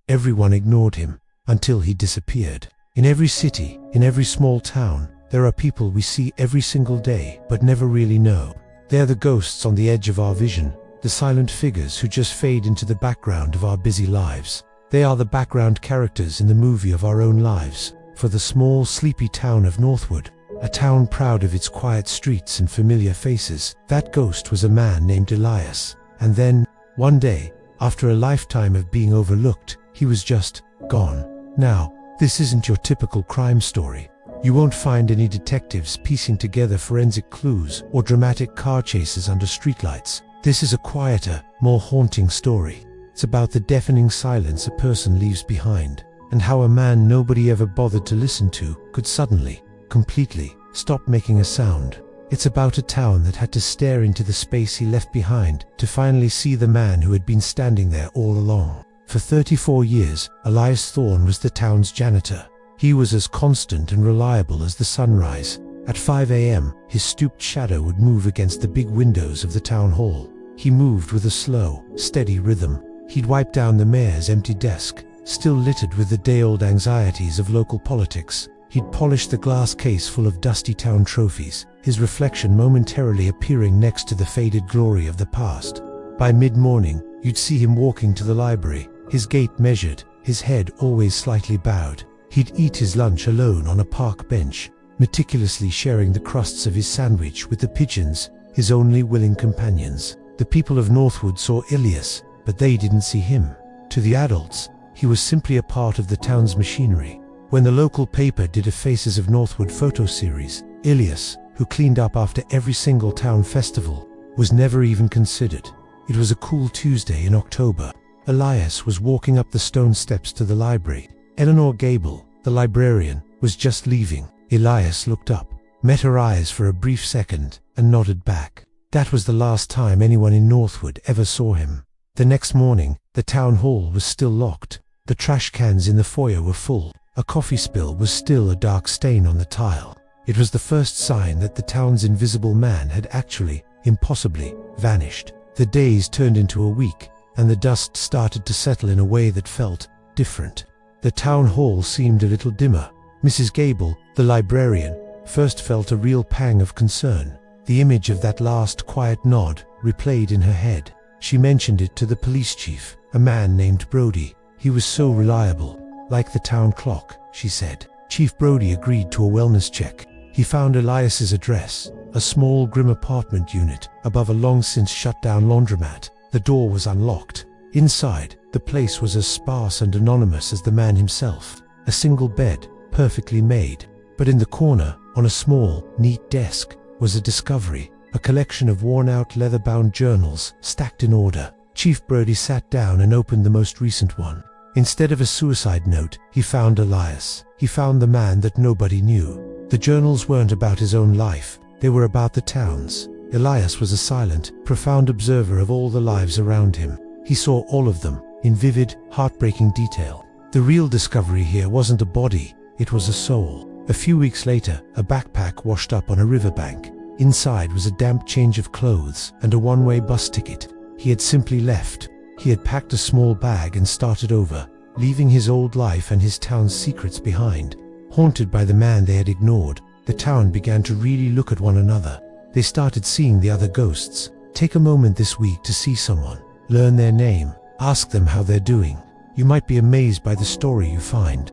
Everyone ignored him, until he disappeared. In every city, in every small town, there are people we see every single day, but never really know. They're the ghosts on the edge of our vision, the silent figures who just fade into the background of our busy lives. They are the background characters in the movie of our own lives. For the small, sleepy town of Northwood, a town proud of its quiet streets and familiar faces, that ghost was a man named Elias. And then, one day, after a lifetime of being overlooked, he was just gone. Now, this isn't your typical crime story. You won't find any detectives piecing together forensic clues or dramatic car chases under streetlights. This is a quieter, more haunting story. It's about the deafening silence a person leaves behind, and how a man nobody ever bothered to listen to could suddenly, completely, stop making a sound. It's about a town that had to stare into the space he left behind to finally see the man who had been standing there all along. For 34 years, Elias Thorne was the town's janitor. He was as constant and reliable as the sunrise. At 5 a.m., his stooped shadow would move against the big windows of the town hall. He moved with a slow, steady rhythm. He'd wipe down the mayor's empty desk, still littered with the day-old anxieties of local politics. He'd polish the glass case full of dusty town trophies, his reflection momentarily appearing next to the faded glory of the past. By mid-morning, you'd see him walking to the library, his gait measured, his head always slightly bowed. He'd eat his lunch alone on a park bench, meticulously sharing the crusts of his sandwich with the pigeons, his only willing companions. The people of Northwood saw Elias, but they didn't see him. To the adults, he was simply a part of the town's machinery. When the local paper did a Faces of Northwood photo series, Elias, who cleaned up after every single town festival, was never even considered. It was a cool Tuesday in October. Elias was walking up the stone steps to the library. Eleanor Gable, the librarian, was just leaving. Elias looked up, met her eyes for a brief second, and nodded back. That was the last time anyone in Northwood ever saw him. The next morning, the town hall was still locked. The trash cans in the foyer were full. A coffee spill was still a dark stain on the tile. It was the first sign that the town's invisible man had actually, impossibly, vanished. The days turned into a week, and the dust started to settle in a way that felt different. The town hall seemed a little dimmer. Mrs. Gable, the librarian, first felt a real pang of concern. The image of that last quiet nod replayed in her head. She mentioned it to the police chief, a man named Brody. He was so reliable, like the town clock, she said. Chief Brody agreed to a wellness check. He found Elias's address, a small grim apartment unit above a long-since shut-down laundromat. The door was unlocked. Inside, the place was as sparse and anonymous as the man himself. A single bed, perfectly made. But in the corner, on a small, neat desk, was a discovery, a collection of worn-out leather-bound journals stacked in order. Chief Brody sat down and opened the most recent one. Instead of a suicide note, he found Elias. He found the man that nobody knew. The journals weren't about his own life, they were about the town's. Elias was a silent, profound observer of all the lives around him. He saw all of them, in vivid, heartbreaking detail. The real discovery here wasn't a body, it was a soul. A few weeks later, a backpack washed up on a riverbank. Inside was a damp change of clothes and a one-way bus ticket. He had simply left. He had packed a small bag and started over, leaving his old life and his town's secrets behind. Haunted by the man they had ignored, the town began to really look at one another. They started seeing the other ghosts. Take a moment this week to see someone. Learn their name. Ask them how they're doing. You might be amazed by the story you find.